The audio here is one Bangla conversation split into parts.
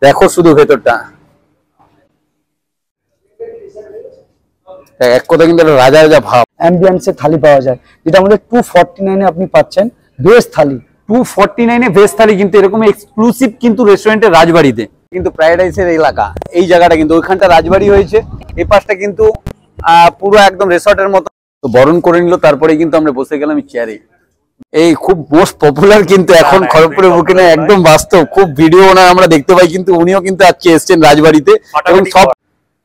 দেখো শুধু ভেতরটা, এক কথা কিন্তু রাজা রাজা ভাব। অ্যাম্বিয়েন্সে থালি পাওয়া যায়, যেটা আমাদের 249 আপনি পাচ্ছেন ভেজ থালি। 249 ভেজ থালি, কিন্তু এরকম এক্সক্লুসিভ কিন্তু রেস্টুরেন্টের রাজবাড়িতে কিন্তু ফ্রাইড রাইসের এলাকা। এই জায়গাটা কিন্তু ওইখানটা রাজবাড়ি হয়েছে, এই পাশটা কিন্তু পুরো একদম রিসর্টের মতো। তো বরণ করে নিল, তারপরে কিন্তু আমরা বসে গেলাম চেয়ারে। এই খুব মোস্ট পপুলার কিন্তু এখন খড়গপুরের বুকে না, একদম বাস্তব খুব ভিডিও না আমরা দেখতে পাই, কিন্তু উনিও কিন্তু আজকে এসছেন রাজবাড়িতে এবং সব।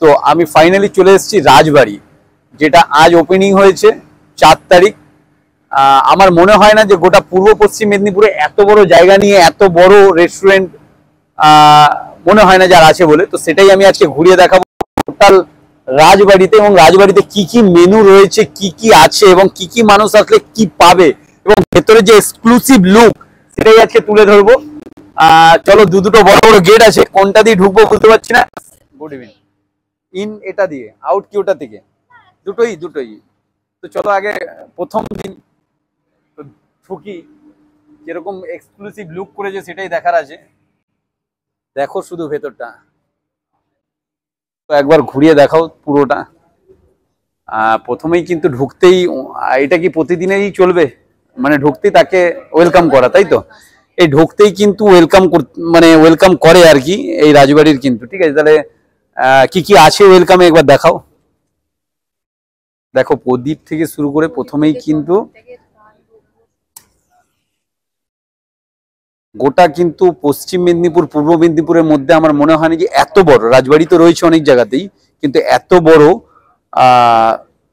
তো আমি ফাইনালি চলে এসেছি রাজবাড়ি, যেটা আজ ওপেনিং হয়েছে 4 তারিখ। আমার মনে হয় না যে গোটা পূর্ব পশ্চিম মেদিনীপুরে এত বড় জায়গা নিয়ে এত বড় রেস্টুরেন্ট মনে হয় না যার আছে বলে। তো সেটাই আমি আজকে ঘুরিয়ে দেখাবো টোটাল রাজবাড়িতে, এবং রাজবাড়িতে কি কি মেনু রয়েছে, কি কি আছে এবং কি কি মানুষ আসলে কি পাবে, এবং ভেতরে যে এক্সক্লুসিভ লুক সেটাই আজকে তুলে ধরবো। চলো, দুটো বড় বড় গেট আছে, কোনটা দিয়ে ঢুকবো বুঝতে পারছি না। Good evening. ইন এটা দিয়ে, আউট কি ওটা থেকে? দুটোই। তো চলো আগে প্রথম দিন ঢুকি, যেরকম এক্সক্লুসিভ লুক করেছে সেটাই দেখার আছে। দেখো শুধু ভেতরটা, একবার ঘুরিয়ে দেখাও পুরোটা। প্রথমেই কিন্তু ঢুকতেই, এটা কি প্রতিদিনেরই চলবে, মানে ঢুকতেই তাকে ওয়েলকাম করা, তাই তো? এই ঢুকতেই কিন্তু ওয়েলকাম করে আর কি এই রাজবাড়ির কিন্তু। ঠিক আছে, তাহলে কি কি আছে ওয়েলকামে একবার দেখাও। দেখো প্রদীপ থেকে শুরু করে প্রথমেই কিন্তু গোটা কিন্তু পশ্চিম মেদিনীপুর পূর্ব মেদিনীপুরের মধ্যে আমার মনে হয় না যে এত বড় রাজবাড়ি, তো রয়েছে অনেক জায়গাতেই, কিন্তু এত বড়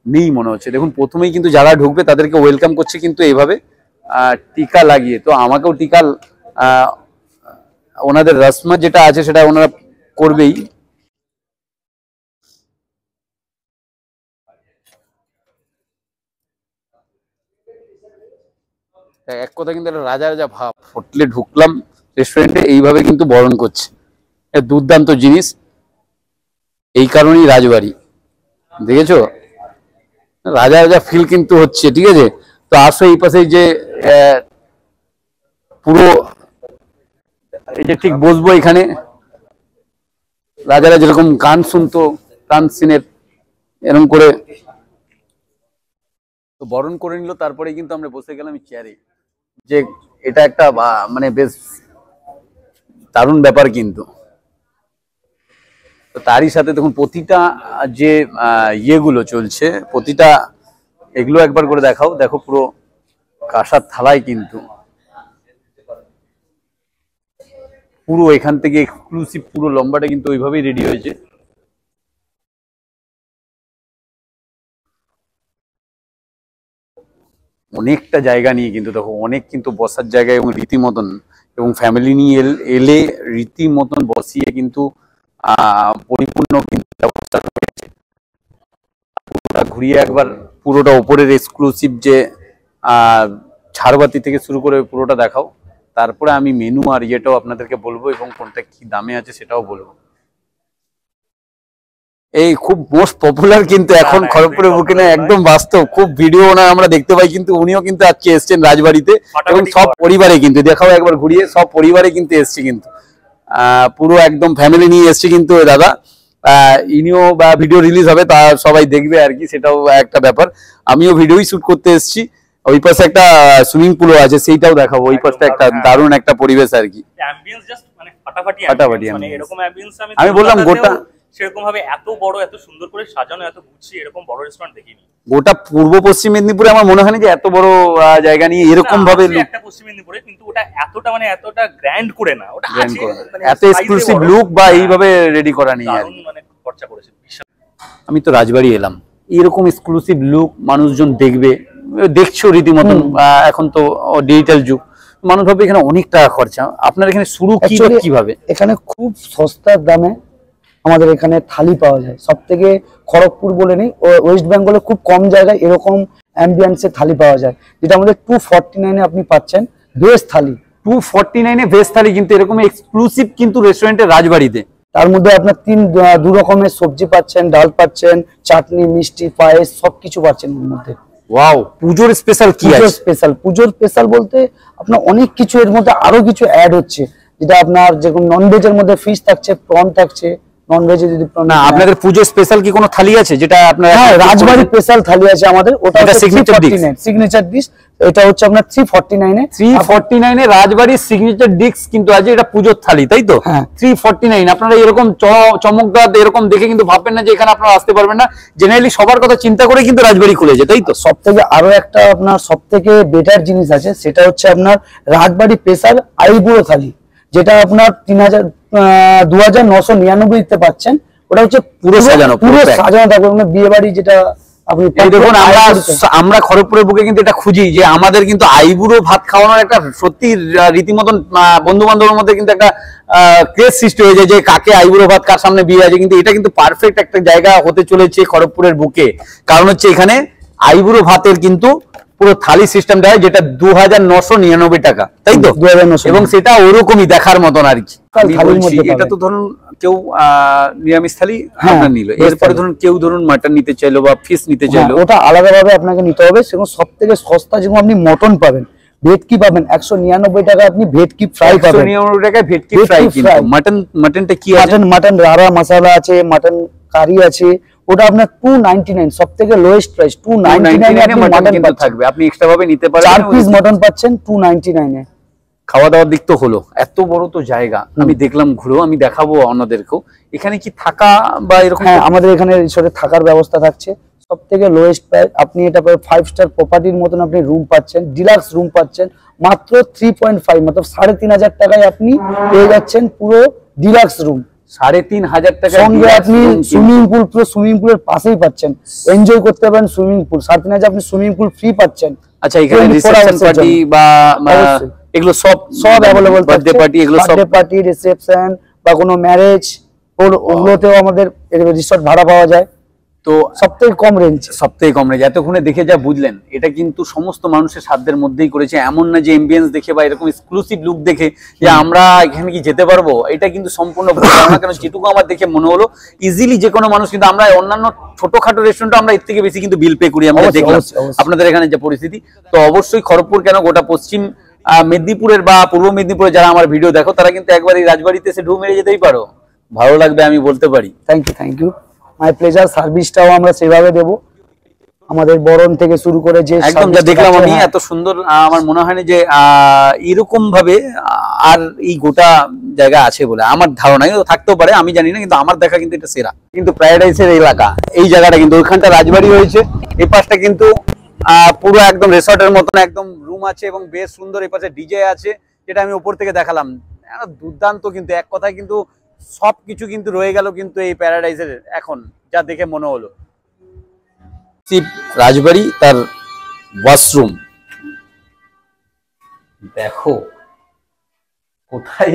নেই মনে হচ্ছে। দেখুন প্রথমেই কিন্তু যারা ঢুকবে তাদেরকে ওয়েলকাম করছে কিন্তু এইভাবে টিকা লাগিয়ে। তো আমাকেও টিকা, ওনাদের রসমা যেটা আছে সেটা ওনারা করবেই। এক কথা কিন্তু রাজা রাজা ভাব। হোটেলে ঢুকলাম, রেস্টুরেন্টে এইভাবে কিন্তু বরণ করছে, দুর্দান্ত জিনিস। এই কারণেই রাজবাড়ি, দেখেছো রাজা রাজা ফিল কিন্তু হচ্ছে। ঠিক আছে, তো আসো এই পাশে যে পুরো এই যে ঠিক বসবো এখানে, রাজারা যেরকম গান শুনতো গান সিনের এরকম করে তো বরণ করে নিল, তারপরে কিন্তু আমরা বসে গেলাম চেয়ারে। যে এটা একটা মানে বেশ দারুণ ব্যাপার কিন্তু। তো তারই সাথে দেখুন প্রতিটা যে ইয়েগুলো চলছে, প্রতিটা এগুলো একবার করে দেখাও। দেখো পুরো কাঁসার থালায় কিন্তু পুরো এখান থেকে এক্সক্লুসিভ পুরো লম্বাটা কিন্তু ওইভাবেই রেডি হয়েছে। অনেকটা জায়গা নিয়ে কিন্তু দেখো, অনেক কিন্তু বসার জায়গা এবং রীতিমতন, এবং ফ্যামিলি নিয়ে এলে রীতিমতন বসিয়ে কিন্তু পরিপূর্ণ কিন্তু ব্যবস্থা রয়েছে। পুরোটা ঘুরিয়ে একবার পুরোটা ওপরের এক্সক্লুসিভ যে ঝাড়বাতি থেকে শুরু করে পুরোটা দেখাও, তারপরে আমি মেনু আর ইয়েটাও আপনাদেরকে বলবো এবং কোনটা কি দামে আছে সেটাও বলবো। এই খুব মোস্ট পপুলার কিন্তু এখন খড়গপুরের বুকে না, একদম বাস্তব খুব ভিডিও না আমরা দেখতে পাই, কিন্তু উনিও কিন্তু আজকে এসছেন রাজবাড়িতে এবং সব পরিবারে কিন্তু দেখাও একবার ঘুরিয়ে, সব পরিবারে কিন্তু এসছে কিন্তু পুরো একদম ফ্যামিলি নিয়ে এসছে কিন্তু দাদা। ইনিও বা ভিডিও রিলিজ হবে তা সবাই দেখবে আর কি, সেটাও একটা ব্যাপার। আমিও ভিডিওই শুট করতে এসেছি। ওই পাশে একটা সুইমিং পুলও আছে, সেইটাও দেখাবো। ওই পাশটা একটা দারুণ একটা পরিবেশ আর কি, ফাটাফাটি। আমি বললাম গোটা সেরকম ভাবে এত বড়, এত সুন্দর করে সাজানো, এত গুছিয়ে এরকম বড় রেস্টুরেন্ট দেখিনি। গোটা পূর্ব পশ্চিম মেদিনীপুরে আমার মনে হয় না যে এত বড় জায়গা নিয়ে এরকম ভাবে একটা পশ্চিম মেদিনীপুরে, কিন্তু ওটা এতটা গ্র্যান্ড করে না, ওটা আছে এত এক্সক্লুসিভ লুক বা এইভাবে রেডি করা নেই আর মানে খরচা করেছে। আমি তো রাজবাড়ি এলাম, এরকম এক্সক্লুসিভ লুক মানুষজন দেখবে, দেখছো রীতিমতন। এখন তো ডিজিটাল যুগ, মানুষ ভাবে এখানে অনেক টাকা খরচা। আপনার এখানে শুরু কিভাবে? এখানে খুব সস্তার দামে আমাদের এখানে থালি পাওয়া যায়। সব থেকে খড়গপুর বলে নেই, ওয়েস্ট বেঙ্গলে খুব কম জায়গায় এরকম অ্যাম্বিয়েন্সে থালি পাওয়া যায়, যেটা আমাদের 249 আপনি পাচ্ছেন ভেজ থালি। 249 ভেজ থালি, কিন্তু এরকম এক্সক্লুসিভ কিন্তু রেস্টুরেন্টের রাজবাড়িতে। তার মধ্যে আপনার দু রকমের সবজি পাচ্ছেন, ডাল পাচ্ছেন, চাটনি, মিষ্টি, পায়েস সবকিছু পাচ্ছেন এর মধ্যে। ওয়াও, পুজোর স্পেশাল কি আছে? পুজোর স্পেশাল বলতে আপনার অনেক কিছু, এর মধ্যে আরো কিছু অ্যাড হচ্ছে, যেটা আপনার যেরকম নন ভেজের মধ্যে ফিশ থাকছে, প্রন থাকছে, নন ভেজে যদি না আপনাদের পুজো স্পেশাল কি কোনো থালি আছে যেটা আপনার? হ্যাঁ, রাজবাড়ি স্পেশাল থালি আছে আমাদের, ওটা সিগনেচার ডিশ। এটা হচ্ছে আপনার 349 এ 349 এ রাজবাড়ির সিগনেচার ডিশ কিন্তু আছে, এটা পুজোর থালি তাই তো? হ্যাঁ 349। আপনারা এরকম চমকদার এরকম দেখে কিন্তু ভাববেন না যে এখানে আপনারা আসতে পারবেন না। জেনারেলি সবার কথা চিন্তা করে কিন্তু রাজবাড়ি খুলেছে তাই তো? সব থেকে আরো একটা আপনার সব থেকে বেটার জিনিস আছে, সেটা হচ্ছে আপনার রাজবাড়ি স্পেশাল আইবুড়ো থালি, যেটা আপনার 2999 তে পাচ্ছেন। ওটা হচ্ছে পুরো সাজানো থাকবে, মানে বিয়ে বাড়ি যেটা আপনি দেখুন। আমরা খড়গপুরের বুকে কিন্তু এটা খুঁজি যে আমাদের কিন্তু আইবুড়ো ভাত খাওয়ানোর একটা সত্যি রীতিমতন বন্ধু বান্ধবের মধ্যে কিন্তু একটা ক্রেজ সৃষ্টি হয়ে যায় যে কাকে আইবুড়ো ভাত কার সামনে বিয়ে আছে। কিন্তু এটা কিন্তু পারফেক্ট একটা জায়গা হতে চলেছে খড়গপুরের বুকে, কারণ হচ্ছে এখানে আইবুড়ো ভাতের কিন্তু পুরো থালি সিস্টেম দেয়, যেটা 2999 টাকা তাই তো? এবং সেটা ওরকমই দেখার মতন আর কি। এটা তো ধরুন কেউ নিরামিষ থালি আপনার নিল, এরপরে ধরুন কেউ ধরুন মাটন নিতে চাইলো বা ফিশ নিতে চাইলো, ওটা আলাদাভাবে আপনাকে নিতে হবে। সেরকম সব থেকে সস্তা যেরকম আপনি মটন পাবেন, ভেটকি পাবেন 199 টাকা, আপনি ভেটকি ফ্রাই পাবেন 199 টাকায় ভেটকি ফ্রাই। কিন্তু মাটনটা কি আছে? মাটন রাড়া মশলা আছে, মাটন কারি আছে, ওটা আপনার 299, সব থেকে লোয়েস্ট প্রাইস 299 এ মাটন কিন্তু থাকবে, আপনি এক্সট্রা ভাবে নিতে পারেন। 4 পিস মটন পাচ্ছেন 299 এ। খাওয়া দাওয়ার দিক তো হলো, এত বড় তো জায়গা আমি দেখলাম ঘুরেও, আমি দেখাবো অন্যদেরকেও। এখানে কি থাকা বা এরকম? হ্যাঁ, আমাদের এখানে রিসোর্টে থাকার ব্যবস্থা থাকছে, সব থেকে লোয়েস্ট প্রাইস। আপনি এটা 5 স্টার প্রপার্টির মতন আপনি রুম পাচ্ছেন, ডিলাক্স রুম পাচ্ছেন মাত্র 3.5, মতলব 3500 টাকায় আপনি পেয়ে যাচ্ছেন পুরো ডিলাক্স রুম। 3500 টাকা সঙ্গে আপনি সুইমিং পুল, পুরো সুইমিং পুলের পাশেই পাচ্ছেন, এনজয় করতে পারেন সুইমিং পুল। 3500 আপনি সুইমিং পুল ফ্রি পাচ্ছেন। আচ্ছা, এখানে রিসেপশন পার্টি বা এগুলো সব অ্যাভেলেবল, বার্থডে পার্টি, এগুলো সব বার্থডে পার্টি, রিসেপশন বা কোনো ম্যারেজ, ওগুলোতেও আমাদের রিসর্ট ভাড়া পাওয়া যায়। তো সবথেকে কম রেঞ্জ, এতক্ষণে দেখে যা বুঝলেন, এটা কিন্তু সমস্ত মানুষের সাধ্যের মধ্যেই করেছে। এমন না যে এমবিয়েন্স দেখে বা এরকম এক্সক্লুসিভ লুক দেখে যে আমরা এখানে কি যেতে পারবো, এটা কিন্তু সম্পূর্ণ ভুল ধারণা। কেন, যেটুকু আমার দেখে মনে হলো ইজিলি যে কোনো মানুষ, কিন্তু আমরা অন্যান্য ছোটখাটো রেস্টুরেন্টে আমরা এর থেকে বেশি কিন্তু বিল পে করি। আমরা দেখলাম আপনাদের এখানে যে পরিস্থিতি, তো অবশ্যই খড়গপুর কেন গোটা পশ্চিম মেদিনীপুরের বা পূর্ব মেদিনীপুরে যারা আমার ভিডিও দেখো, তারা কিন্তু একবার এই রাজবাড়িতে এসে ঢু মেরে যেতেই পারো, ভালো লাগবে আমি বলতে পারি। Thank you my pleasure. সার্ভিসটাও আমরা সেভাবে দেব, আমাদের বরণ থেকে শুরু করে যে একদম যা দেখলাম আমি এত সুন্দর, আমার মনে হয় না যে এরকম ভাবে আর এই গোটা জায়গা আছে বলে আমার ধারণা, থাকতেও পারে আমি জানি না, কিন্তু আমার দেখা কিন্তু এটা সেরা। কিন্তু প্যারাডাইসের এলাকা, এই জায়গাটা কিন্তু ওইখানটা রাজবাড়ি হয়েছে, এই পাশটা কিন্তু পুরো একদম রিসর্টের মতন একদম রুম আছে এবং বেশ সুন্দর। এই পাশে ডিজে আছে, যেটা আমি উপর থেকে দেখালাম, দুর্দান্ত। কিন্তু এক কথায় কিন্তু সবকিছু কিন্তু রয়ে গেল কিন্তু এই প্যারাডাইসের, এখন যা দেখে মনে হলো। রাজবাড়ি তার ওয়াশরুম দেখো, কোথায়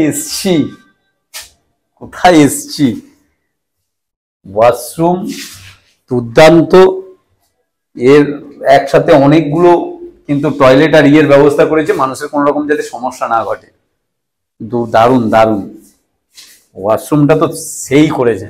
এসছি, ওয়াশরুম দুর্দান্ত। এর একসাথে অনেকগুলো কিন্তু টয়লেট আর ইয়ের ব্যবস্থা করেছে, মানুষের কোন রকম যাতে সমস্যা না ঘটে। দারুণ ওয়াশরুমটা তো সেই করেছে।